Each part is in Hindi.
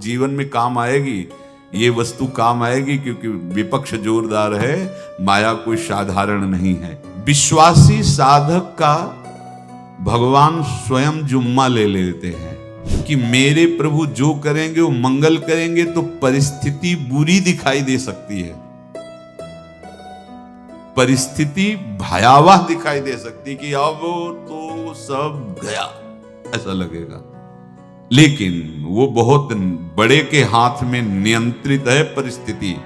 जीवन में काम आएगी, ये वस्तु काम आएगी, क्योंकि विपक्ष जोरदार है, माया कोई साधारण नहीं है। विश्वासी साधक का भगवान स्वयं जुम्मा ले लेते हैं कि मेरे प्रभु जो करेंगे वो मंगल करेंगे। तो परिस्थिति बुरी दिखाई दे सकती है, परिस्थिति भयावह दिखाई दे सकती कि अब तो सब गया ऐसा लगेगा, लेकिन वो बहुत बड़े के हाथ में नियंत्रित है परिस्थिति।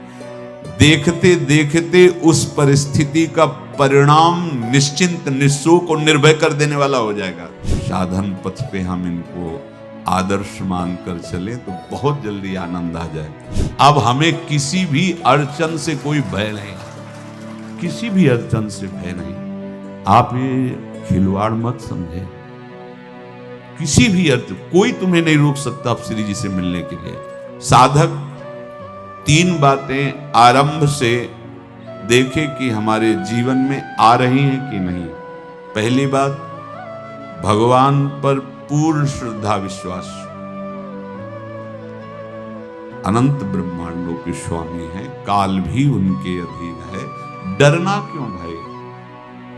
देखते देखते उस परिस्थिति का परिणाम निश्चिंत निःशोक और निर्भय कर देने वाला हो जाएगा। साधन पथ पे हम इनको आदर्श मानकर चले तो बहुत जल्दी आनंद आ जाए। अब हमें किसी भी अड़चन से कोई भय नहीं, किसी भी अड़चन से भय नहीं। आप ये खिलवाड़ मत समझे, किसी भी अर्थ कोई तुम्हें नहीं रोक सकता आप श्री जी से मिलने के लिए। साधक तीन बातें आरंभ से देखे कि हमारे जीवन में आ रही हैं कि नहीं। पहली बात, भगवान पर पूर्ण श्रद्धा विश्वास। अनंत ब्रह्मांडों के स्वामी हैं, काल भी उनके अधीन है। डरना क्यों भाई,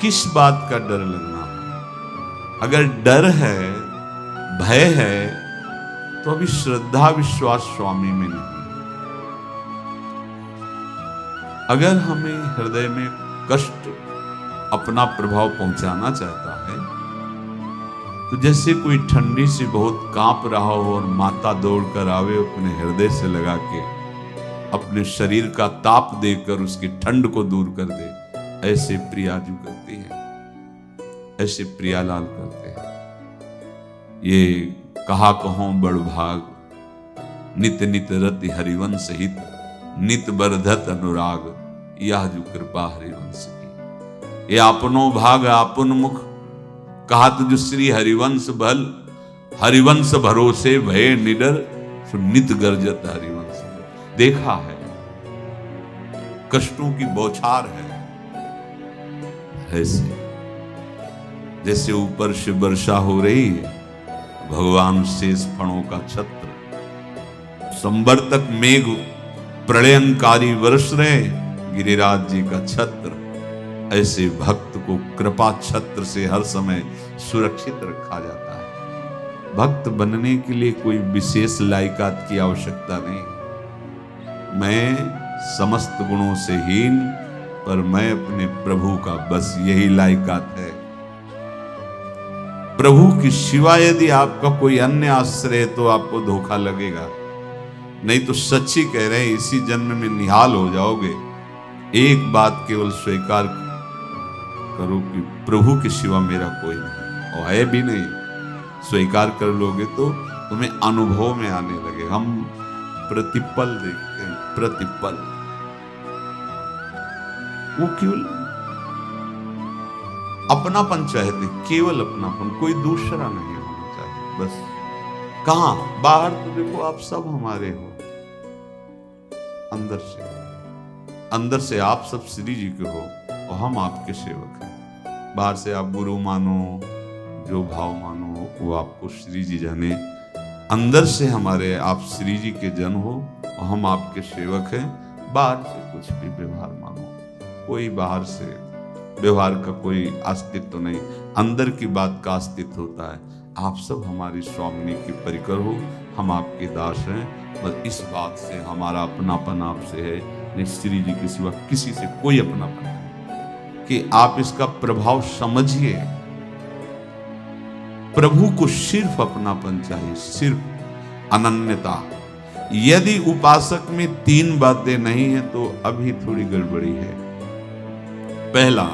किस बात का डर लगना है? अगर डर है, भय है, तो अभी श्रद्धा विश्वास स्वामी में नहीं। अगर हमें हृदय में कष्ट अपना प्रभाव पहुंचाना चाहता है, तो जैसे कोई ठंडी से बहुत कांप रहा हो और माता दौड़ कर आवे, अपने हृदय से लगा के अपने शरीर का ताप देकर उसकी ठंड को दूर कर दे, ऐसे प्रियाजू करती है, ऐसे प्रियालाल करते हैं। ये कहा कहो बड़ भाग, नित नित रति हरिवंश हित, नित बरधत अनुराग, यह जो कृपा हरिवंश की। ये आपनो भाग आपन मुख, कहा तुझ श्री हरिवंश बल, हरिवंश भरोसे भय निडर, सो नित गर्जत हरिवंश। देखा है, कष्टों की बौछार है, ऐसे जैसे ऊपर से वर्षा हो रही है, भगवान शेष फणों का छत्र, संवर्तक मेघ प्रलयंकारी वर्ष रहे, गिरिराज जी का छत्र। ऐसे भक्त को कृपा छत्र से हर समय सुरक्षित रखा जाता है। भक्त बनने के लिए कोई विशेष लायकात की आवश्यकता नहीं। मैं समस्त गुणों से हीन, पर मैं अपने प्रभु का, बस यही लायकात है। प्रभु की सिवा यदि आपका कोई अन्य आश्रय है तो आपको धोखा लगेगा। नहीं तो सच्ची कह रहे हैं, इसी जन्म में निहाल हो जाओगे। एक बात केवल स्वीकार करो कि प्रभु के सिवा मेरा कोई नहीं, और है भी नहीं। स्वीकार कर लोगे तो तुम्हें अनुभव में आने लगे। हम प्रतिपल देखते हैं, प्रतिपल, वो केवल अपनापन चाहते, केवल अपनापन, कोई दूसरा नहीं होना चाहिए। बस कहां बाहर तो देखो आप सब हमारे हो, अंदर से आप सब श्री जी के हो और हम आपके सेवक हैं। बाहर से आप गुरु मानो, जो भाव मानो, वो आपको श्री जी जाने। अंदर से हमारे आप श्री जी के जन हो और हम आपके सेवक हैं। बाहर से कुछ भी व्यवहार मानो, कोई बाहर से व्यवहार का कोई अस्तित्व नहीं, अंदर की बात का अस्तित्व होता है। आप सब हमारी स्वामिनी की परिकर हो, हम आपके दास हैं। बस इस बात से हमारा अपनापन आपसे है, नहीं श्री जी के सिवा किसी से कोई अपनापन नहीं। कि आप इसका प्रभाव समझिए। प्रभु को सिर्फ अपनापन चाहिए, सिर्फ अनन्यता। यदि उपासक में तीन बातें नहीं है तो अभी थोड़ी गड़बड़ी है। पहला,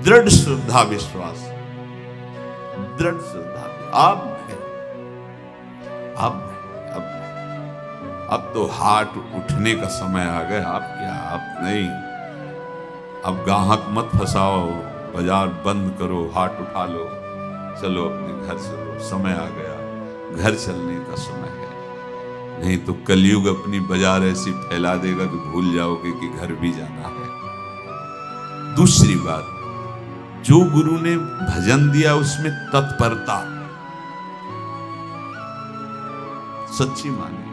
दृढ़ श्रद्धा विश्वास, दृढ़ श्रद्धा। अब तो हाथ उठने का समय आ गया। आप क्या, आप नहीं, अब गाहक मत फंसाओ, बाजार बंद करो, हाथ उठा लो, चलो अपने घर चलो, समय आ गया, घर चलने का समय है। नहीं तो कलयुग अपनी बाजार ऐसी फैला देगा कि भूल जाओगे कि घर भी जाना है। दूसरी बात, जो गुरु ने भजन दिया उसमें तत्परता, सच्ची मानिए।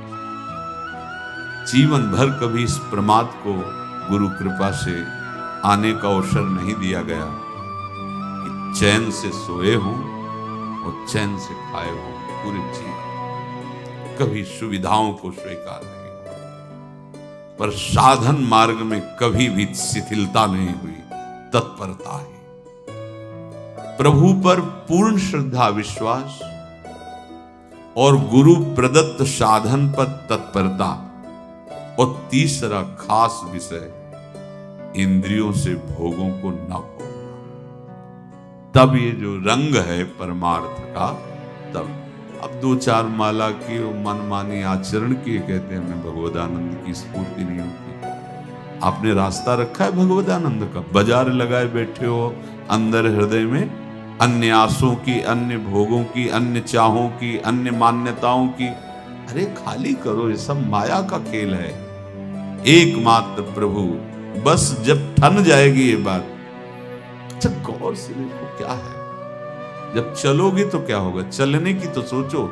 जीवन भर कभी इस प्रमाद को गुरु कृपा से आने का अवसर नहीं दिया गया कि चैन से सोए हों और चैन से खाए हों। पूरे जीवन कभी सुविधाओं को स्वीकार नहीं हुआ, पर साधन मार्ग में कभी भी शिथिलता नहीं हुई, तत्परता ही। प्रभु पर पूर्ण श्रद्धा विश्वास और गुरु प्रदत्त साधन पर तत्परता, और तीसरा खास विषय इंद्रियों से भोगों को न भोगना। तब ये जो रंग है परमार्थ का, तब अब 2-4 माला की मनमानी आचरण की कहते हैं हमें भगवदानंद की स्फूर्ति नहीं होती। आपने रास्ता रखा है भगवदानंद का, बाजार लगाए बैठे हो अंदर हृदय में अन्य आसों की, अन्य भोगों की, अन्य चाहों की, अन्य मान्यताओं की। अरे खाली करो, ये सब माया का खेल है। एकमात्र प्रभु, बस जब ठन जाएगी ये बात, अच्छा गौर से देखो क्या है। जब चलोगे तो क्या होगा, चलने की तो सोचो,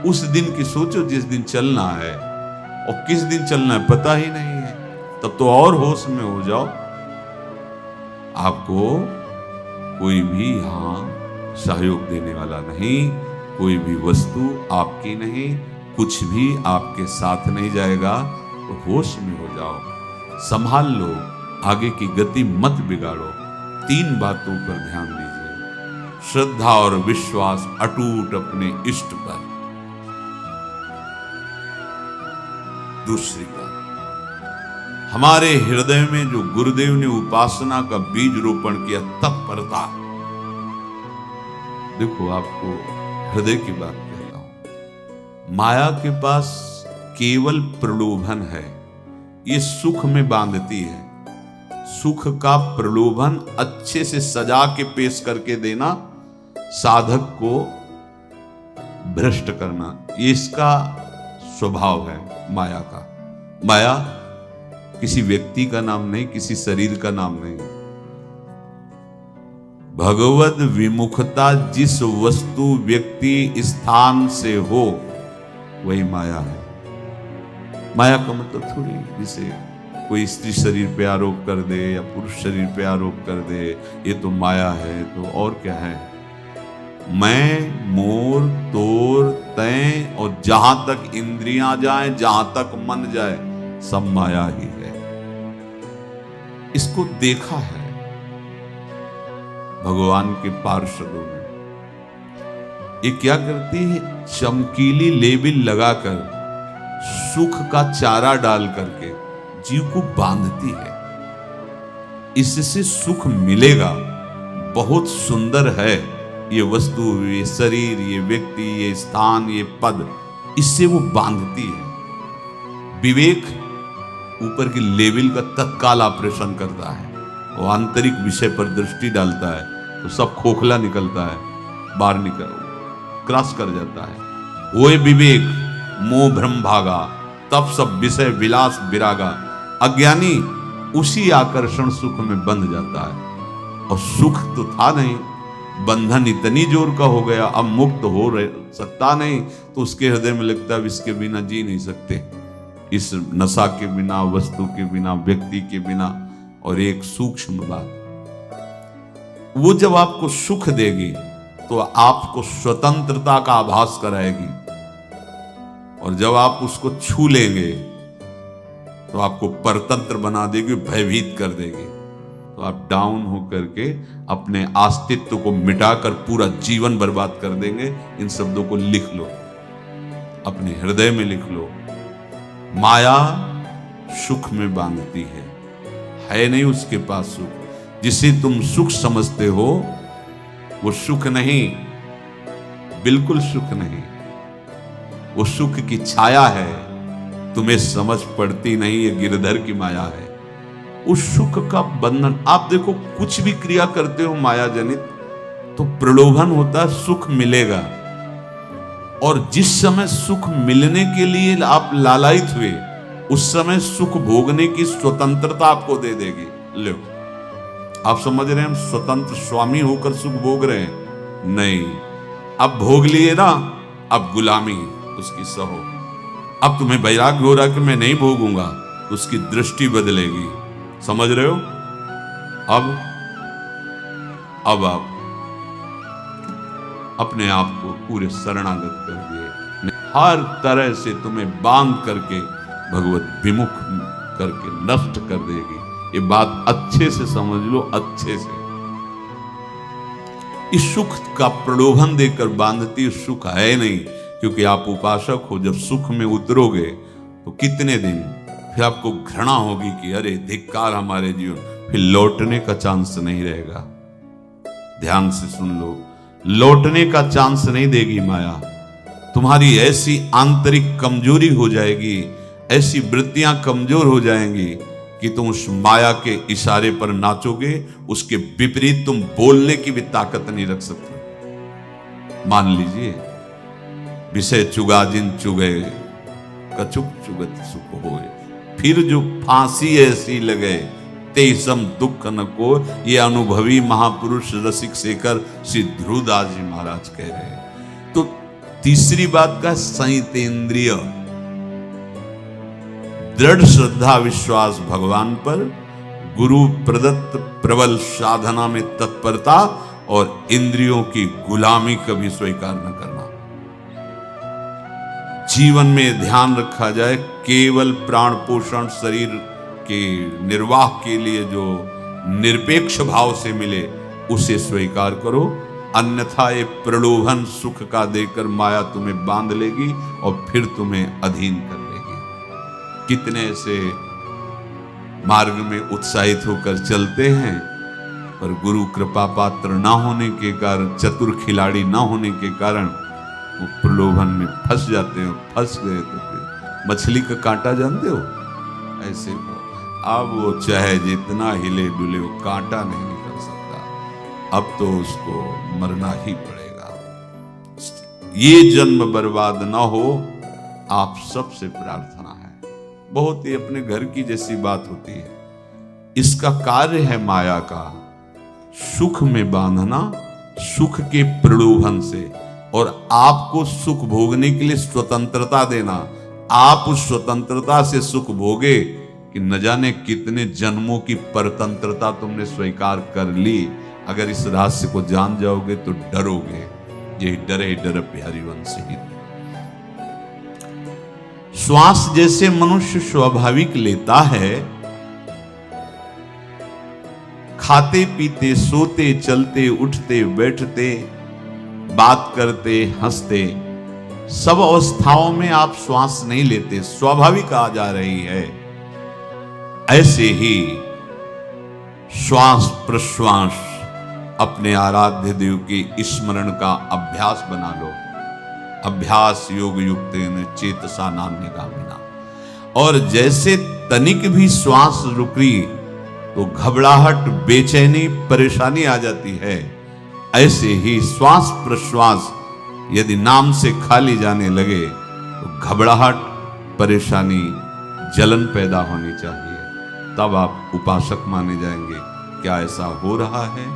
उस दिन की सोचो जिस दिन चलना है, और किस दिन चलना है पता ही नहीं है, तब तो और होश में हो जाओ। आपको कोई भी यहां सहयोग देने वाला नहीं, कोई भी वस्तु आपकी नहीं, कुछ भी आपके साथ नहीं जाएगा। तो होश में हो जाओ, संभाल लो, आगे की गति मत बिगाड़ो। 3 बातों पर ध्यान दीजिए, श्रद्धा और विश्वास अटूट अपने इष्ट पर। दूसरी बात, हमारे हृदय में जो गुरुदेव ने उपासना का बीज रोपण किया, तत्परता। देखो आपको हृदय की बात कहता हूं, माया के पास केवल प्रलोभन है, ये सुख में बांधती है। सुख का प्रलोभन अच्छे से सजा के पेश करके देना, साधक को भ्रष्ट करना, ये इसका स्वभाव है माया का। माया किसी व्यक्ति का नाम नहीं, किसी शरीर का नाम नहीं। भगवद विमुखता जिस वस्तु व्यक्ति स्थान से हो वही माया है। माया का मतलब थोड़ी जिसे कोई स्त्री शरीर पे आरोप कर दे या पुरुष शरीर पे आरोप कर दे, ये तो माया है। तो और क्या है? मैं, मोर, तोर, तय और जहां तक इंद्रियां जाए, जहां तक मन जाए, सब माया ही है। इसको देखा है भगवान के पार्षदों में। ये क्या करती है? चमकीली लेबिल लगाकर, सुख का चारा डाल करके जीव को बांधती है। इससे सुख मिलेगा, बहुत सुंदर है ये वस्तु, ये शरीर, ये व्यक्ति, ये स्थान, ये पद, इससे वो बांधती है। विवेक ऊपर की लेवल का तत्काल ऑपरेशन करता है, वो आंतरिक विषय पर दृष्टि डालता है तो सब खोखला निकलता है, बाहर निकल क्रॉस कर जाता है। वो विवेक, मोह भ्रम भागा, तब सब विषय विलास विरागा। अज्ञानी उसी आकर्षण सुख में बंध जाता है, और सुख तो था नहीं, बंधन इतनी जोर का हो गया, अब मुक्त हो सकता नहीं, तो उसके हृदय में लगता है इसके बिना जी नहीं सकते, इस नशा के बिना, वस्तु के बिना, व्यक्ति के बिना। और एक सूक्ष्म बात, वो जब आपको सुख देगी तो आपको स्वतंत्रता का आभास कराएगी, और जब आप उसको छू लेंगे तो आपको परतंत्र बना देगी, भयभीत कर देगी। तो आप डाउन होकर के अपने अस्तित्व को मिटाकर पूरा जीवन बर्बाद कर देंगे। इन शब्दों को लिख लो, अपने हृदय में लिख लो। माया सुख में बांधती है नहीं उसके पास सुख। जिसे तुम सुख समझते हो वो सुख नहीं, बिल्कुल सुख नहीं, वो सुख की छाया है, तुम्हें समझ पड़ती नहीं, ये गिरधर की माया है। उस सुख का बंधन, आप देखो कुछ भी क्रिया करते हो माया जनित तो प्रलोभन होता है, सुख मिलेगा, और जिस समय सुख मिलने के लिए आप लालायित हुए, उस समय सुख भोगने की स्वतंत्रता आपको दे देगी। लो, आप समझ रहे हैं हम स्वतंत्र स्वामी होकर सुख भोग रहे हैं? नहीं, अब भोग लिए ना, अब गुलामी उसकी सहो। अब तुम्हें वैराग्य हो रहा कि मैं नहीं भोगूंगा, तो उसकी दृष्टि बदलेगी। समझ रहे हो? अब आप अपने आप को पूरे शरणागत कर दिए, हर तरह से तुम्हें बांध करके भगवत विमुख करके नष्ट कर देगी। ये बात अच्छे से समझ लो, अच्छे से। इस सुख का प्रलोभन देकर बांधती सुख है नहीं, क्योंकि आप उपासक हो। जब सुख में उतरोगे तो कितने दिन फिर आपको घृणा होगी कि अरे धिक्कार हमारे जीवन, फिर लौटने का चांस नहीं रहेगा। ध्यान से सुन लो, लौटने का चांस नहीं देगी माया। तुम्हारी ऐसी आंतरिक कमजोरी हो जाएगी, ऐसी वृत्तियां कमजोर हो जाएंगी कि तुम उस माया के इशारे पर नाचोगे, उसके विपरीत तुम बोलने की भी ताकत नहीं रख सकते। मान लीजिए, विषय चुगा जिन चुगे, कछुक चुगत सुख होए, फिर जो फांसी ऐसी लगे तेसम दुख न को। ये अनुभवी महापुरुष रसिक शेखर श्री ध्रुवदास जी महाराज कह रहे हैं। तो तीसरी बात का संयतेंद्रिय, दृढ़ श्रद्धा विश्वास भगवान पर, गुरु प्रदत्त प्रबल साधना में तत्परता और इंद्रियों की गुलामी कभी स्वीकार न करना। जीवन में ध्यान रखा जाए, केवल प्राण पोषण शरीर के निर्वाह के लिए जो निरपेक्ष भाव से मिले उसे स्वीकार करो, अन्यथा ये प्रलोभन सुख का देकर माया तुम्हें बांध लेगी और फिर तुम्हें अधीन कर लेगी। कितने से मार्ग में उत्साहित होकर चलते हैं, पर गुरु कृपा पात्र ना होने के कारण, चतुर खिलाड़ी ना होने के कारण वो प्रलोभन में फंस जाते हैं। फंस गए तो फिर मछली का कांटा जानते हो, ऐसे अब वो चाहे जितना हिले डुले वो कांटा नहीं निकल सकता। अब तो उसको मरना ही पड़ेगा। ये जन्म बर्बाद ना हो, आप सबसे प्रार्थना है। बहुत ही अपने घर की जैसी बात होती है। इसका कार्य है माया का सुख में बांधना, सुख के प्रलोभन से, और आपको सुख भोगने के लिए स्वतंत्रता देना। आप उस स्वतंत्रता से सुख भोगे कि न जाने कितने जन्मों की परतंत्रता तुमने स्वीकार कर ली। अगर इस रहस्य को जान जाओगे तो डरोगे। यही डरे डर बिहारी वंश ही। श्वास जैसे मनुष्य स्वाभाविक लेता है, खाते पीते सोते चलते उठते बैठते बात करते हंसते, सब अवस्थाओं में आप श्वास नहीं लेते, स्वाभाविक आ जा रही है। ऐसे ही श्वास प्रश्वास अपने आराध्य देव के स्मरण का अभ्यास बना लो। अभ्यास योग युक्तेन चेतसा नान्यगामिना। और जैसे तनिक भी श्वास रुकी तो घबराहट, बेचैनी, परेशानी आ जाती है, ऐसे ही श्वास प्रश्वास यदि नाम से खाली जाने लगे तो घबराहट, परेशानी, जलन पैदा होनी चाहिए। तब आप उपासक माने जाएंगे। क्या ऐसा हो रहा है?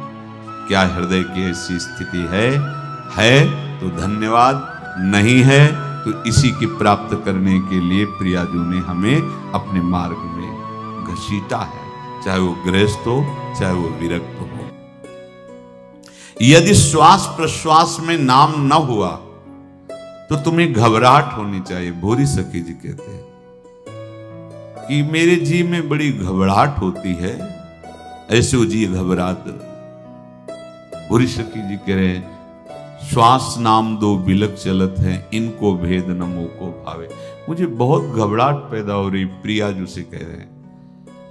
क्या हृदय की ऐसी स्थिति है तो धन्यवाद, नहीं है तो इसी की प्राप्त करने के लिए प्रियाजू ने हमें अपने मार्ग में घसीटा है, चाहे वो गृहस्थ हो चाहे वो विरक्त हो। यदि श्वास प्रश्वास में नाम न हुआ तो तुम्हें घबराहट होनी चाहिए। भूरी सखी जी कहते हैं कि मेरे जी में बड़ी घबराहट होती है, ऐसे जी घबरात। भूरी सखी जी कह रहे हैं, श्वास नाम दो बिलक चलत है, इनको भेद न मोह को भावे। मुझे बहुत घबराहट पैदा हो रही। प्रियाजू से कह रहे हैं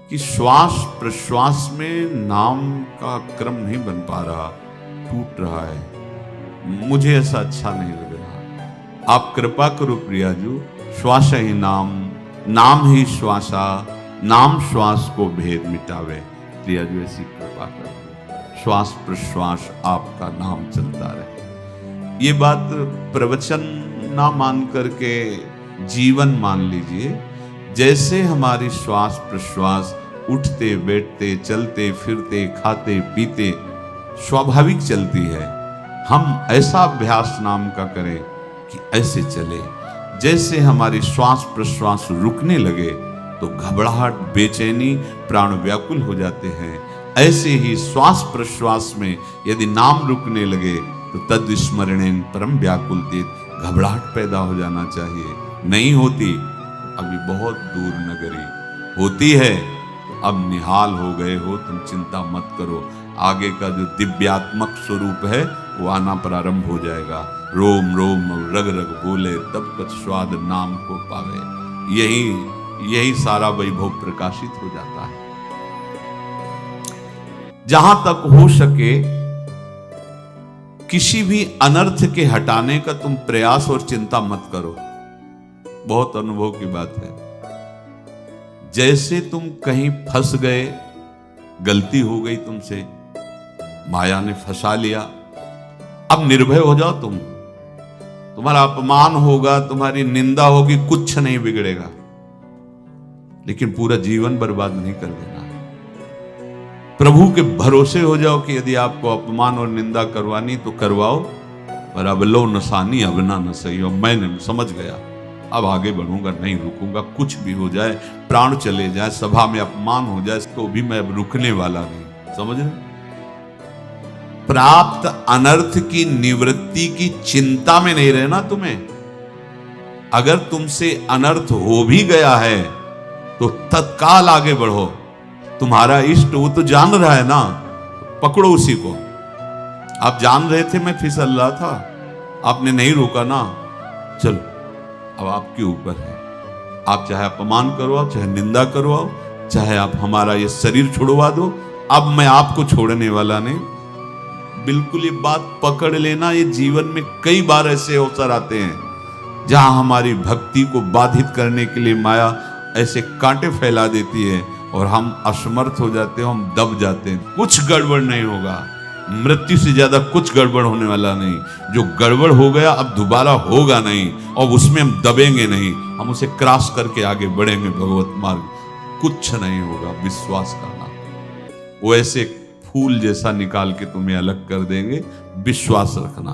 कि श्वास प्रश्वास में नाम का क्रम नहीं बन पा रहा, टूट रहा है, मुझे ऐसा अच्छा नहीं लग रहा। आप कृपा करो प्रियाजू, श्वास ही नाम, नाम ही श्वासा, नाम श्वास को भेद मिटावे। प्रियाजू ऐसी कृपा करो, श्वास प्रश्वास आपका नाम चलता रहे। ये बात प्रवचन ना मान करके जीवन मान लीजिए। जैसे हमारी श्वास प्रश्वास उठते बैठते चलते फिरते खाते पीते स्वाभाविक चलती है, हम ऐसा अभ्यास नाम का करें कि ऐसे चले। जैसे हमारी श्वास प्रश्वास रुकने लगे तो घबराहट, बेचैनी, प्राण व्याकुल हो जाते हैं। ऐसे ही श्वास प्रश्वास में यदि नाम रुकने लगे तो तद स्मरणेन परम व्याकुलते, घबराहट पैदा हो जाना चाहिए। नहीं होती अभी बहुत दूर नगरी, होती है तो अब निहाल हो गए हो, तुम चिंता मत करो। आगे का जो दिव्यात्मक स्वरूप है वो आना प्रारंभ हो जाएगा। रोम रोम रग रग बोले तब कछ स्वाद नाम को पावे। यही सारा वैभव प्रकाशित हो जाता है। जहां तक हो सके किसी भी अनर्थ के हटाने का तुम प्रयास और चिंता मत करो। बहुत अनुभव की बात है। जैसे तुम कहीं फंस गए, गलती हो गई तुमसे, माया ने फंसा लिया, अब निर्भय हो जाओ तुम। तुम्हारा अपमान होगा, तुम्हारी निंदा होगी, कुछ नहीं बिगड़ेगा, लेकिन पूरा जीवन बर्बाद नहीं कर देना। प्रभु के भरोसे हो जाओ कि यदि आपको अपमान और निंदा करवानी तो करवाओ, पर अब लो नसानी अब ना न सही हो। मैंने समझ गया, अब आगे बढ़ूंगा, नहीं रुकूंगा। कुछ भी हो जाए, प्राण चले जाए, सभा में अपमान हो जाए, तो भी मैं अब रुकने वाला नहीं। समझ रहे? प्राप्त अनर्थ की निवृत्ति की चिंता में नहीं रहना तुम्हें। अगर तुमसे अनर्थ हो भी गया है तो तत्काल आगे बढ़ो। तुम्हारा इष्ट वो तो जान रहा है ना, पकड़ो उसी को। आप जान रहे थे मैं फिसल रहा था, आपने नहीं रोका ना, चलो अब आपके ऊपर है। आप चाहे अपमान करवाओ, चाहे निंदा करवाओ, चाहे आप हमारा ये शरीर छुड़वा दो, अब मैं आपको छोड़ने वाला नहीं। बिल्कुल ये बात पकड़ लेना। ये जीवन में कई बार ऐसे अवसर आते हैं जहां हमारी भक्ति को बाधित करने के लिए माया ऐसे कांटे फैला देती है और हम असमर्थ हो जाते हैं, हम दब जाते हैं। कुछ गड़बड़ नहीं होगा, मृत्यु से ज्यादा कुछ गड़बड़ होने वाला नहीं। जो गड़बड़ हो गया अब दोबारा होगा नहीं, और उसमें हम दबेंगे नहीं, हम उसे क्रॉस करके आगे बढ़ेंगे भगवत मार्ग। कुछ नहीं होगा, विश्वास करना। वो ऐसे फूल जैसा निकाल के तुम्हें अलग कर देंगे। विश्वास रखना,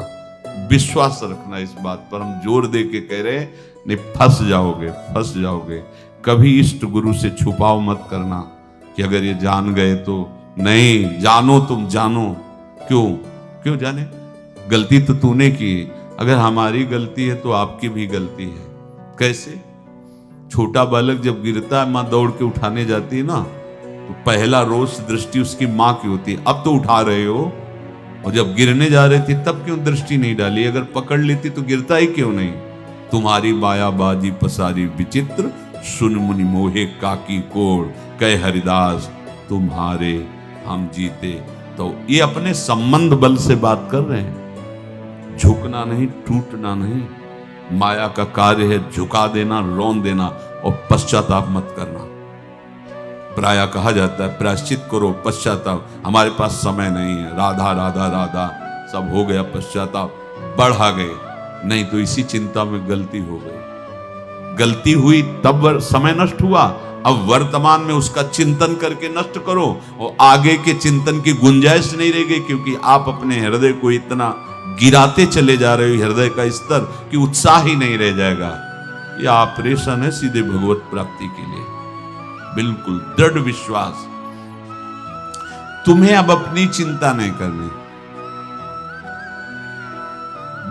विश्वास रखना इस बात पर। हम जोर दे के कह रहे हैं, नहीं फंस जाओगे, फंस जाओगे। कभी इष्ट गुरु से छुपाव मत करना कि अगर ये जान गए तो। नहीं, जानो, तुम जानो। क्यों जाने? गलती तो तूने की। अगर हमारी गलती है तो आपकी भी गलती है। कैसे? छोटा बालक जब गिरता है, मां दौड़ के उठाने जाती है ना, तो पहला रोष दृष्टि उसकी मां की होती है। अब तो उठा रहे हो, और जब गिरने जा रहे थे तब क्यों दृष्टि नहीं डाली? अगर पकड़ लेती तो गिरता ही क्यों नहीं? तुम्हारी माया बाजी पसारी विचित्र, सुन मुनि मोहे काकी कोड़, कह हरिदास तुम्हारे हम जीते। तो ये अपने संबंध बल से बात कर रहे हैं। झुकना नहीं, टूटना नहीं। माया का कार्य है झुका देना, रौन देना, और पश्चाताप मत करना। प्रायः कहा जाता है प्रायश्चित करो, पश्चाताप। हमारे पास समय नहीं है। राधा राधा राधा सब हो गया, पश्चाताप बढ़ा गए। नहीं तो इसी चिंता में गलती हो गई। गलती हुई तब समय नष्ट हुआ, अब वर्तमान में उसका चिंतन करके नष्ट करो, और आगे के चिंतन की गुंजाइश नहीं रह गई, क्योंकि आप अपने हृदय को इतना गिराते चले जा रहे हो, हृदय का स्तर, कि उत्साह ही नहीं रह जाएगा। यह ऑपरेशन है सीधे भगवत प्राप्ति के लिए। बिल्कुल दृढ़ विश्वास। तुम्हें अब अपनी चिंता नहीं करनी।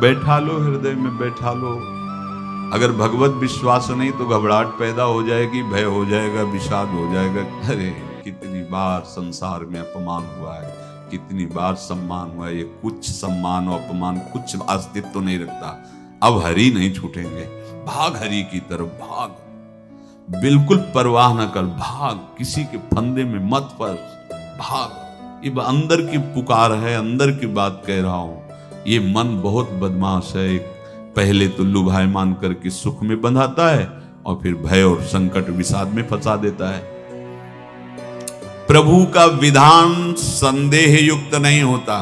बैठा लो, हृदय में बैठा लो। अगर भगवत विश्वास नहीं तो घबराहट पैदा हो जाएगी, भय हो जाएगा, विषाद हो जाएगा। अरे कितनी बार संसार में अपमान हुआ है, कितनी बार सम्मान हुआ है। ये कुछ सम्मान और अपमान कुछ अस्तित्व तो नहीं रखता। अब हरि नहीं छूटेंगे। भाग हरि की तरफ, भाग। बिल्कुल परवाह न कर, भाग। किसी के फंदे में मत फंस, भाग। ये अंदर की पुकार है, अंदर की बात कह रहा हूं। ये मन बहुत बदमाश है। पहले तो लुभायमान करके सुख में बंधाता है, और फिर भय और संकट विषाद में फंसा देता है। प्रभु का विधान संदेह युक्त नहीं होता।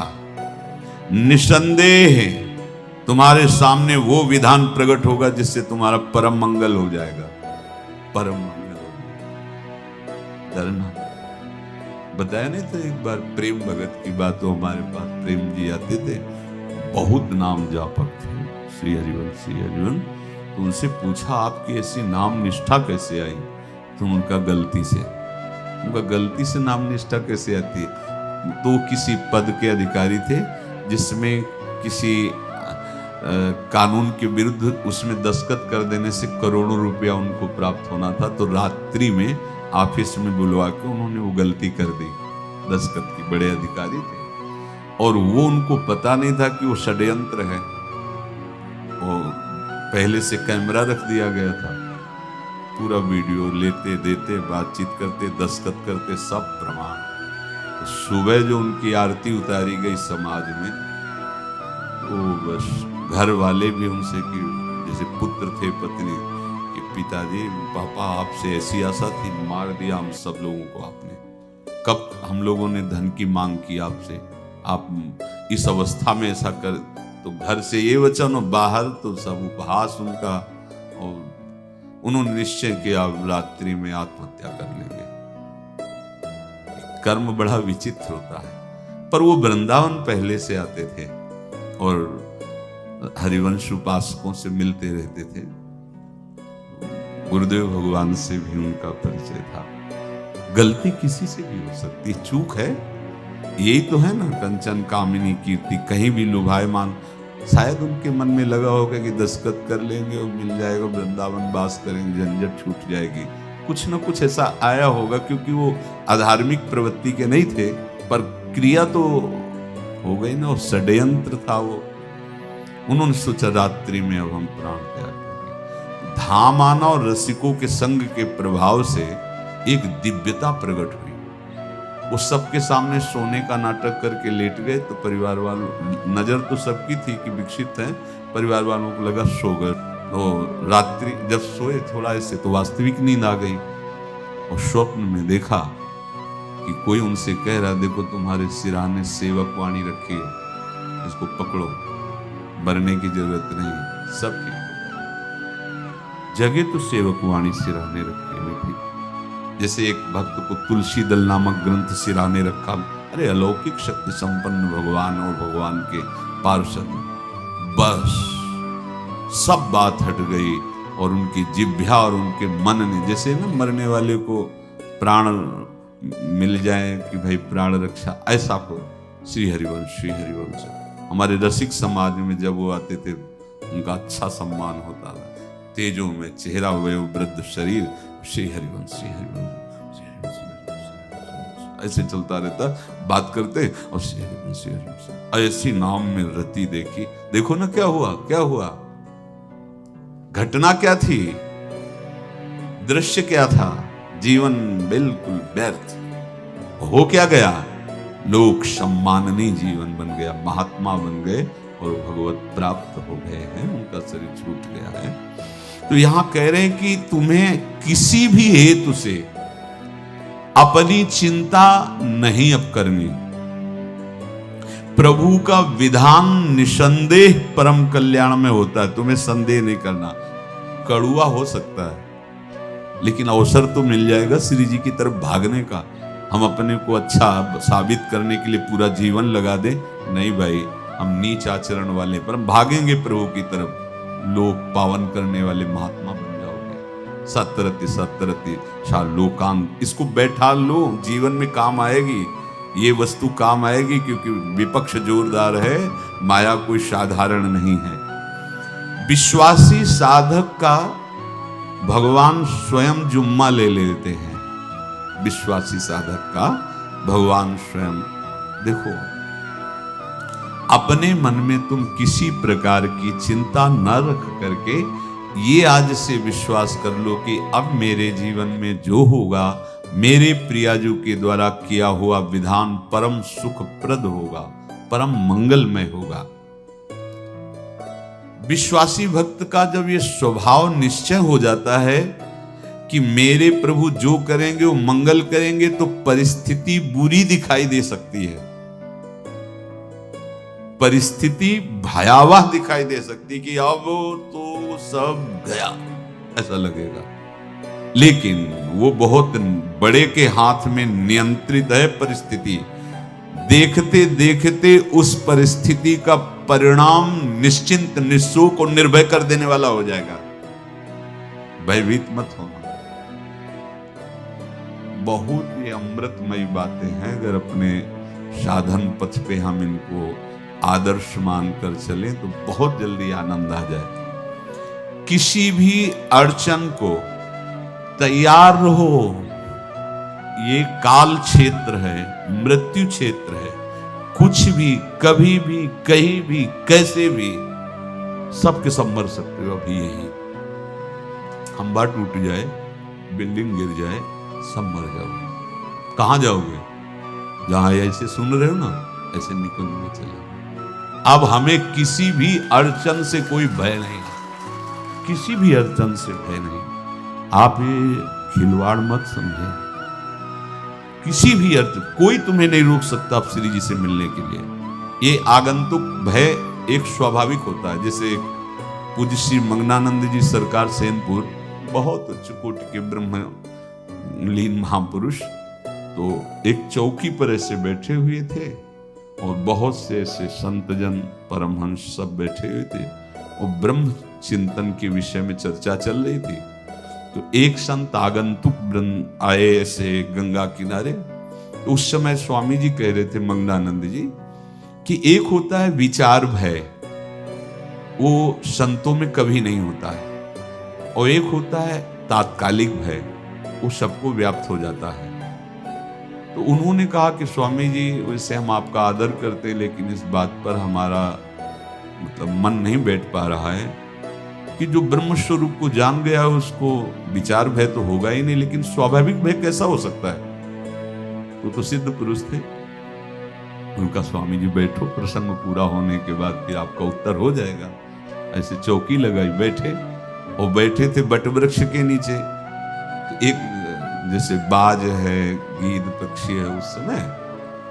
निसंदेह तुम्हारे सामने वो विधान प्रकट होगा जिससे तुम्हारा परम मंगल हो जाएगा। परम मंगल हो जाएगा। डरना। बताया नहीं था एक बार प्रेम भगत की बात। तो हमारे पास प्रेम जी आते थे, बहुत नाम जापक थे, श्री हरिवंश, श्री हरिवंश। तो उनसे पूछा आपकी ऐसी नाम निष्ठा कैसे आई? तो उनका गलती से नाम निष्ठा कैसे आती है? तो किसी पद के अधिकारी थे जिसमें किसी कानून के विरुद्ध उसमें दस्तखत कर देने से करोड़ों रुपया उनको प्राप्त होना था। तो रात्रि में ऑफिस में बुलवा के उन्होंने वो गलती कर दी दस्तखत की। बड़े अधिकारी थे और वो उनको पता नहीं था कि वो षड्यंत्र है। और पहले से कैमरा रख दिया गया था, पूरा वीडियो लेते देते बातचीत करते दस्तखत करते सब प्रमाण। तो सुबह जो उनकी आरती उतारी गई समाज में, वो बस घर वाले भी उनसे कि जैसे पुत्र थे पत्नी कि पिताजी पापा आपसे ऐसी आशा थी, मार दिया हम सब लोगों को आपने। कब हम लोगों ने धन की मांग की आपसे, आप इस अवस्था में ऐसा कर। तो घर से ये वचन और बाहर तो सब उपहास उनका। और उन्होंने निश्चय किया रात्रि में आत्महत्या कर लेंगे। कर्म बड़ा विचित्र होता है। पर वो वृंदावन पहले से आते थे और हरिवंश उपासकों से मिलते रहते थे। गुरुदेव भगवान से भी उनका परिचय था। गलती किसी से भी हो सकती, चूक है, यही तो है ना। कंचन कामिनी कीर्ति, कहीं भी लुभायमान। शायद उनके मन में लगा होगा कि दस्तखत कर लेंगे और मिल जाएगा, वृंदावन वास करेंगे, झंझट छूट जाएगी। कुछ न कुछ ऐसा आया होगा, क्योंकि वो अधार्मिक प्रवृत्ति के नहीं थे, पर क्रिया तो हो गई ना। और षड्यंत्र था वो। उन्होंने सोचा रात्रि में अब हम प्राण त्याग करेंगे। धाम आना और रसिकों के संग के प्रभाव से एक दिव्यता प्रकट हुई। वो सबके सामने सोने का नाटक करके लेट गए। तो परिवार वालों, नजर तो सबकी थी कि विकसित है, परिवार वालों को लगा सो गए। तो रात्रि जब सोए थोड़ा ऐसे, तो वास्तविक नींद आ गई और स्वप्न में देखा कि कोई उनसे कह रहा, देखो तुम्हारे सिरहाने सेवक वाणी रखी है, इसको पकड़ो, मरने की जरूरत नहीं, सब ठीक। जगह तो सेवक वाणी सिरहाने रखी हुई थी। जैसे एक भक्त को तुलसी दल नामक ग्रंथ सिरहाने रखा। अरे अलौकिक शक्ति संपन्न भगवान और भगवान के पार्षद। बस सब बात हट गई और उनकी जिह्वा और उनके मन ने, जैसे ना मरने वाले को प्राण मिल जाए कि भाई प्राण रक्षा, ऐसा को श्री हरिवंश हमारे रसिक समाज में जब वो आते थे उनका अच्छा सम्मान होता था। तेजो में चेहरा हुए वृद्ध शरीर, श्री हरिवंश ऐसे चलता रहता, बात करते और श्री हरिवंश ऐसी नाम में रति देखी। देखो ना क्या हुआ, घटना क्या थी, दृश्य क्या था, जीवन बिल्कुल व्यर्थ हो क्या गया। लोक सम्माननीय जीवन बन गया, महात्मा बन गए और भगवत प्राप्त हो गए हैं, उनका शरीर छूट गया है। तो यहां कह रहे हैं कि तुम्हें किसी भी हेतु से अपनी चिंता नहीं अब करनी। प्रभु का विधान निसंदेह परम कल्याण में होता है, तुम्हें संदेह नहीं करना। कड़ुआ हो सकता है लेकिन अवसर तो मिल जाएगा श्री जी की तरफ भागने का। हम अपने को अच्छा साबित करने के लिए पूरा जीवन लगा दें, नहीं भाई, हम नीच आचरण वाले पर हम भागेंगे प्रभु की तरफ। लोक पावन करने वाले महात्मा बन जाओगे। सतरति शा लोकांत, इसको बैठा लो, जीवन में काम आएगी, ये वस्तु काम आएगी, क्योंकि विपक्ष जोरदार है, माया कोई साधारण नहीं है। विश्वासी साधक का भगवान स्वयं जुम्मा ले लेते हैं। विश्वासी साधक का भगवान स्वयं। देखो, अपने मन में तुम किसी प्रकार की चिंता न रख करके ये आज से विश्वास कर लो कि अब मेरे जीवन में जो होगा, मेरे प्रियाजू के द्वारा किया हुआ विधान परम सुखप्रद होगा, परम मंगलमय होगा। विश्वासी भक्त का जब ये स्वभाव निश्चय हो जाता है कि मेरे प्रभु जो करेंगे वो मंगल करेंगे, तो परिस्थिति बुरी दिखाई दे सकती है, परिस्थिति भयावह दिखाई दे सकती कि अब तो सब गया, ऐसा लगेगा। लेकिन वो बहुत बड़े के हाथ में नियंत्रित है परिस्थिति। देखते देखते उस परिस्थिति का परिणाम निश्चिंत, निःशोक और निर्भय कर देने वाला हो जाएगा। भयभीत मत होना। बहुत ही अमृतमयी बातें हैं, अगर अपने साधन पथ पे हम इनको आदर्श मानकर चलें तो बहुत जल्दी आनंद आ जाए। किसी भी अड़चन को तैयार रहो। ये काल क्षेत्र है, मृत्यु क्षेत्र है। कुछ भी, कभी भी, कहीं भी, कैसे भी, सबके सब मर सकते हो। अभी यही खंबा टूट जाए, बिल्डिंग गिर जाए, सब मर जाओगे। कहां जाओगे? जहां ऐसे सुन रहे हो ना, ऐसे निकलने चले। अब हमें किसी भी अड़चन से कोई भय नहीं, किसी भी अड़चन से भय नहीं। आप ये खिलवाड़ मत समझे। किसी भी अड़चन, कोई तुम्हें नहीं रोक सकता आप श्री जी से मिलने के लिए। ये आगंतुक भय एक स्वाभाविक होता है। जैसे पूज्य श्री मंगनानंद जी सरकार सेनपुर, बहुत उच्च कोटि के ब्रह्मलीन महापुरुष, तो एक चौकी पर ऐसे बैठे हुए थे और बहुत से ऐसे संतजन परमहंस सब बैठे हुए थे और ब्रह्म चिंतन के विषय में चर्चा चल रही थी। तो एक संत आगंतुक आए ऐसे गंगा किनारे। उस समय स्वामी जी कह रहे थे मंगनानंद जी कि एक होता है विचार भय, वो संतों में कभी नहीं होता है, और एक होता है तात्कालिक भय, वो सबको व्याप्त हो जाता है। तो उन्होंने कहा कि स्वामी जी, वैसे हम आपका आदर करते, लेकिन इस बात पर हमारा मतलब मन नहीं बैठ पा रहा है कि जो ब्रह्म स्वरूप को जान गया है उसको विचार भय तो होगा ही नहीं, लेकिन स्वाभाविक भय कैसा हो सकता है? तो सिद्ध पुरुष थे। उनका स्वामी जी बैठो, प्रसंग पूरा होने के बाद फिर आपका उत्तर हो जाएगा। ऐसे चौकी लगाई, बैठे, और बैठे थे बट वृक्ष के नीचे। तो एक जैसे बाज है, गीद पक्षी है, उस समय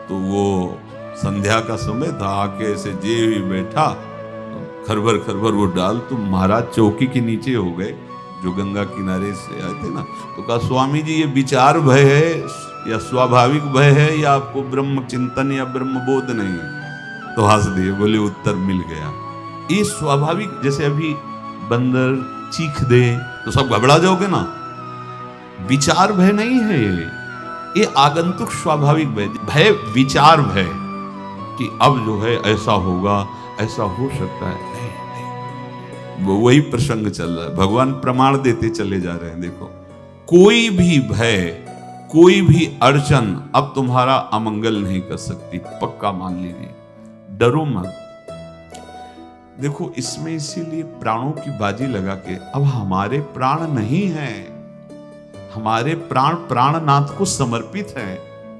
तो वो संध्या का समय था, आके ऐसे जे भी बैठा, खरबर खरबर वो डाल, तो महाराज चौकी के नीचे हो गए, जो गंगा किनारे से आए थे ना। तो कहा स्वामी जी, ये विचार भय है या स्वाभाविक भय है, या आपको ब्रह्म चिंतन या ब्रह्म बोध नहीं? तो हंस दिए, बोले उत्तर मिल गया। ये स्वाभाविक, जैसे अभी बंदर चीख दे तो सब घबरा जाओगे ना, विचार भय नहीं है ये आगंतुक स्वाभाविक भय। भय विचार भय कि अब जो है ऐसा होगा, ऐसा हो सकता है, नहीं। वही प्रसंग चल रहा है, भगवान प्रमाण देते चले जा रहे हैं। देखो, कोई भी भय, कोई भी अड़चन अब तुम्हारा अमंगल नहीं कर सकती, पक्का मान लीजिए। डरो मत। देखो, इसमें इसीलिए प्राणों की बाजी लगा के, अब हमारे प्राण नहीं हैं, हमारे प्राण प्राणनाथ को समर्पित है।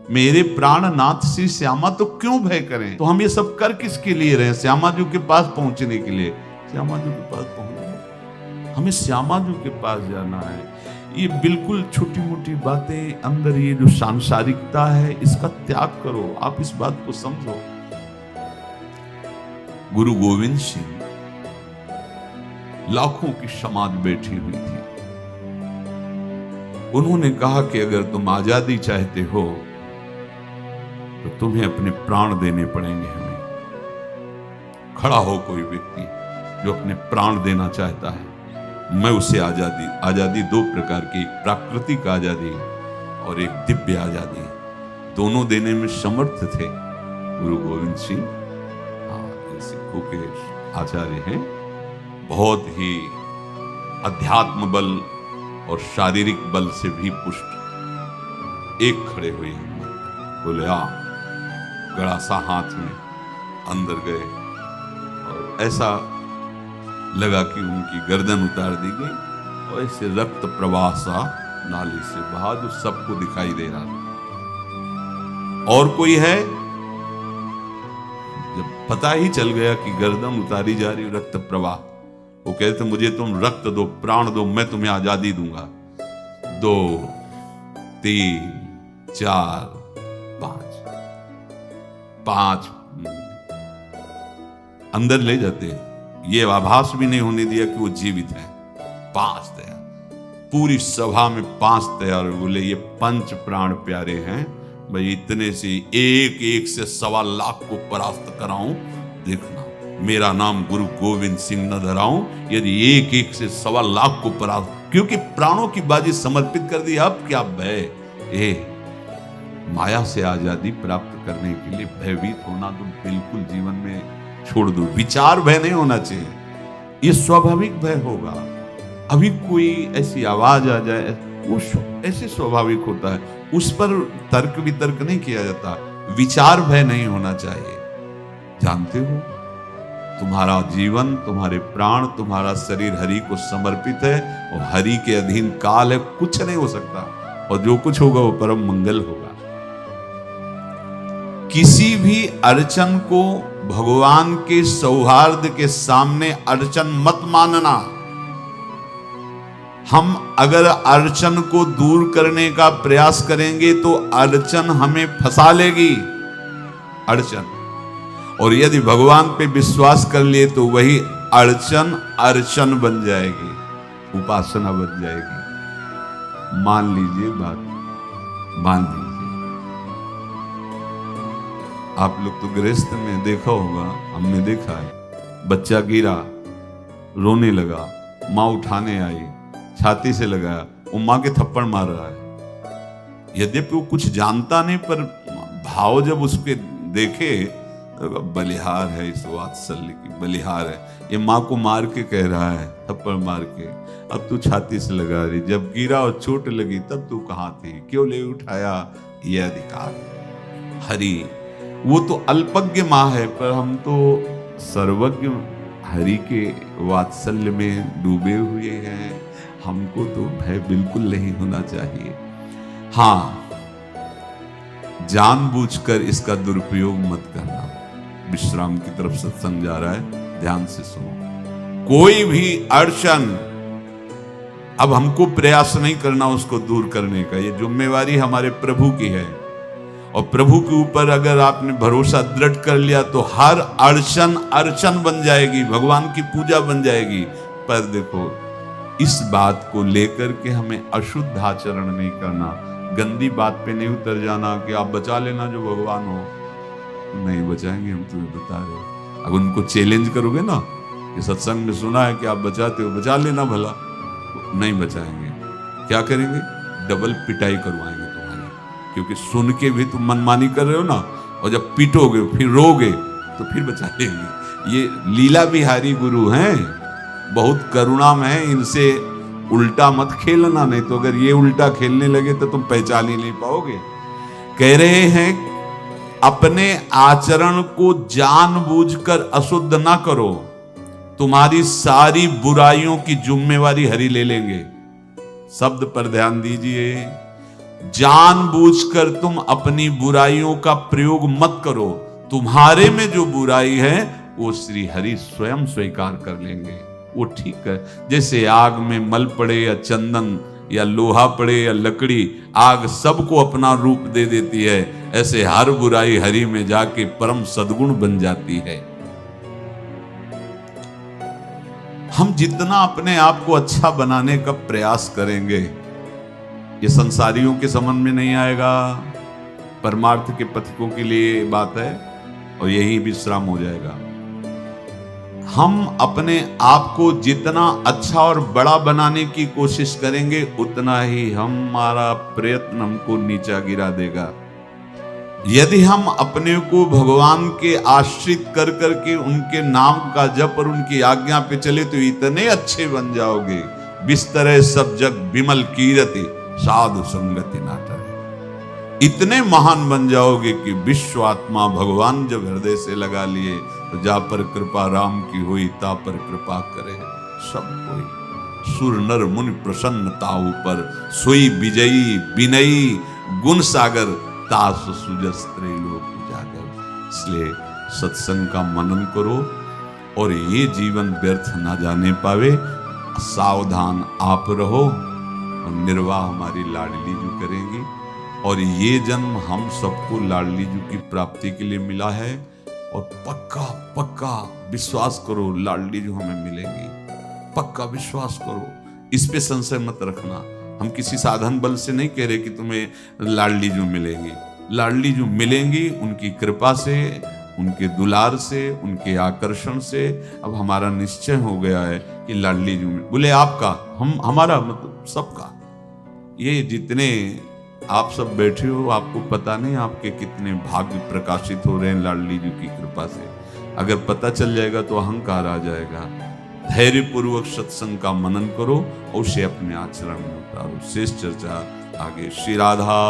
मेरे प्राणनाथ श्री श्यामा, तो क्यों भय करें? तो हम ये सब कर किसके लिए रहे? श्यामा जी के पास पहुंचने के लिए। श्यामा जी के पास पहुंचना, हमें श्यामा जी के पास जाना है। ये बिल्कुल छोटी मोटी बातें, अंदर ये जो सांसारिकता है, इसका त्याग करो। आप इस बात को समझो। गुरु गोविंद सिंह, लाखों की समाज बैठी हुई थी। उन्होंने कहा कि अगर तुम आजादी चाहते हो तो तुम्हें अपने प्राण देने पड़ेंगे हमें। खड़ा हो कोई व्यक्ति जो अपने प्राण देना चाहता है, मैं उसे आजादी दो प्रकार की, प्राकृतिक आजादी और एक दिव्य आजादी, दोनों देने में समर्थ थे गुरु गोविंद सिंह। सिखों के आचार्य हैं, बहुत ही अध्यात्म बल और शारीरिक बल से भी पुष्ट एक खड़े हुए हैं। बोले आ, गड़ासा हाथ में अंदर गए और ऐसा लगा कि उनकी गर्दन उतार दी गई और ऐसे रक्त प्रवाह सा नाली से बहा, जो सबको दिखाई दे रहा था। और कोई है? जब पता ही चल गया कि गर्दन उतारी जा रही, रक्त प्रवाह, वो कहते मुझे तुम रक्त दो, प्राण दो, मैं तुम्हें आजादी दूंगा। 2 3 4 5 अंदर ले जाते, ये आभास भी नहीं होने दिया कि वो जीवित है। 5 तैयार, पूरी सभा में 5 तैयार। बोले ये पंच प्राण प्यारे हैं भाई, इतने से एक एक से 1.25 लाख को परास्त कराऊं, देखना मेरा नाम गुरु गोविंद सिंह न धराऊं। यदि एक एक से 1.25 लाख को परास्त, क्योंकि प्राणों की बाजी समर्पित कर दी। अब क्या भय, माया से आजादी प्राप्त करने के लिए भयभीत होना तो बिल्कुल जीवन में छोड़ दो। विचार भय नहीं होना चाहिए, ये स्वाभाविक भय होगा। अभी कोई ऐसी आवाज आ जाए, वो ऐसे स्वाभाविक होता है, उस पर तर्क वितर्क नहीं किया जाता। विचार भय नहीं होना चाहिए। जानते हो, तुम्हारा जीवन, तुम्हारे प्राण, तुम्हारा शरीर हरि को समर्पित है और हरि के अधीन काल है, कुछ नहीं हो सकता, और जो कुछ होगा वो परम मंगल होगा। किसी भी अड़चन को भगवान के सौहार्द के सामने अड़चन मत मानना। हम अगर अड़चन को दूर करने का प्रयास करेंगे तो अड़चन हमें फंसा लेगी, अड़चन। और यदि भगवान पे विश्वास कर लिए तो वही अड़चन अर्चन बन जाएगी, उपासना बन जाएगी। मान लीजिए बात, मान लीजिए आप लोग तो गृहस्थ में देखा होगा, हमने देखा है, बच्चा गिरा, रोने लगा, माँ उठाने आई, छाती से लगाया, वो माँ के थप्पड़ मार रहा है। यद्यपि वो कुछ जानता नहीं, पर भाव जब उसके देखे, बलिहार है, इस वात्सल्य की बलिहार है, ये माँ को मार के कह रहा है, थप्पड़ मार के, अब तू छाती से लगा रही, जब गिरा और चोट लगी तब तू कहाँ थी, क्यों ले उठाया, ये अधिकार। हरि वो तो अल्पज्ञ माँ है, पर हम तो सर्वज्ञ हरि के वात्सल्य में डूबे हुए हैं। हमको तो भय बिल्कुल नहीं होना चाहिए। हाँ, जानबूझकर इसका दुरुपयोग मत करना। विश्राम की तरफ सत्संग जा रहा है, ध्यान से सुनो। कोई भी अड़चन, अब हमको प्रयास नहीं करना उसको दूर करने का, ये जिम्मेवारी हमारे प्रभु की है। और प्रभु के ऊपर अगर आपने भरोसा दृढ़ कर लिया तो हर अड़चन अर्चन बन जाएगी, भगवान की पूजा बन जाएगी। पर देखो, इस बात को लेकर के हमें अशुद्ध आचरण नहीं करना, गंदी बात पे नहीं उतर जाना कि आप बचा लेना जो भगवान हो। नहीं बचाएंगे, हम तुम्हें बता रहे। अगर उनको चैलेंज करोगे ना, ये सत्संग में सुना है कि आप बचाते हो, बचा लेना भला, तो नहीं बचाएंगे। क्या करेंगे? डबल पिटाई करवाएंगे तुम्हारी, क्योंकि सुन के भी तुम मनमानी कर रहे हो ना, और जब पीटोगे फिर रोगे तो फिर बचा लेंगे। ये लीला बिहारी गुरु हैं, बहुत करुणा में है, इनसे उल्टा मत खेलना, नहीं तो अगर ये उल्टा खेलने लगे तो तुम पहचान ही नहीं पाओगे। कह रहे हैं अपने आचरण को जानबूझकर अशुद्ध ना करो, तुम्हारी सारी बुराइयों की जिम्मेवारी हरि ले लेंगे। शब्द पर ध्यान दीजिए, जानबूझकर तुम अपनी बुराइयों का प्रयोग मत करो, तुम्हारे में जो बुराई है वो श्री हरि स्वयं स्वीकार कर लेंगे। वो ठीक है, जैसे आग में मल पड़े या चंदन या लोहा पड़े या लकड़ी, आग सबको अपना रूप दे देती है, ऐसे हर बुराई हरि में जाके परम सद्गुण बन जाती है। हम जितना अपने आप को अच्छा बनाने का प्रयास करेंगे, ये संसारियों के समझ में नहीं आएगा, परमार्थ के पथिकों के लिए बात है, और यही विश्राम हो जाएगा। हम अपने आप को जितना अच्छा और बड़ा बनाने की कोशिश करेंगे, उतना ही हमारा प्रयत्न हमको नीचा गिरा देगा। यदि हम अपने को भगवान के आश्रित कर करके उनके नाम का जप और उनकी आज्ञा पे चले तो इतने अच्छे बन जाओगे, बिस्तरे सब जग विमल कीरति साधु संगति ना टरे। इतने महान बन जाओगे कि विश्व आत्मा भगवान जब हृदय से लगा लिए तो जा पर कृपा राम की हुई, ता पर कृपा करे सब कोई। सुर नर मुनि प्रसन्न ताऊ पर, सोई विजयी विनयी गुण सागर, तास सुजस त्रैलोक उजागर। इसलिए सत्संग का मनन करो और ये जीवन व्यर्थ ना जाने पावे। सावधान आप रहो, और निर्वाह हमारी लाडली जी करेंगी। और ये जन्म हम सबको लाडली जी की प्राप्ति के लिए मिला है, और पक्का पक्का विश्वास करो लाडली जी हमें मिलेंगी। पक्का विश्वास करो, इस पे संशय मत रखना। हम किसी साधन बल से नहीं कह रहे कि तुम्हें लाडली जी मिलेंगी। लाडली जी मिलेंगी उनकी कृपा से, उनके दुलार से, उनके आकर्षण से अब हमारा निश्चय हो गया है कि लाडली जी में बोले आपका, हमारा मतलब सबका। ये जितने आप सब बैठे हो, आपको पता नहीं आपके कितने भाग्य प्रकाशित हो रहे हैं लाडली जी की कृपा से। अगर पता चल जाएगा तो अहंकार आ जाएगा। धैर्य पूर्वक सत्संग का मनन करो और उसे अपने आचरण में उतारो। शेष चर्चा आगे। श्री राधा।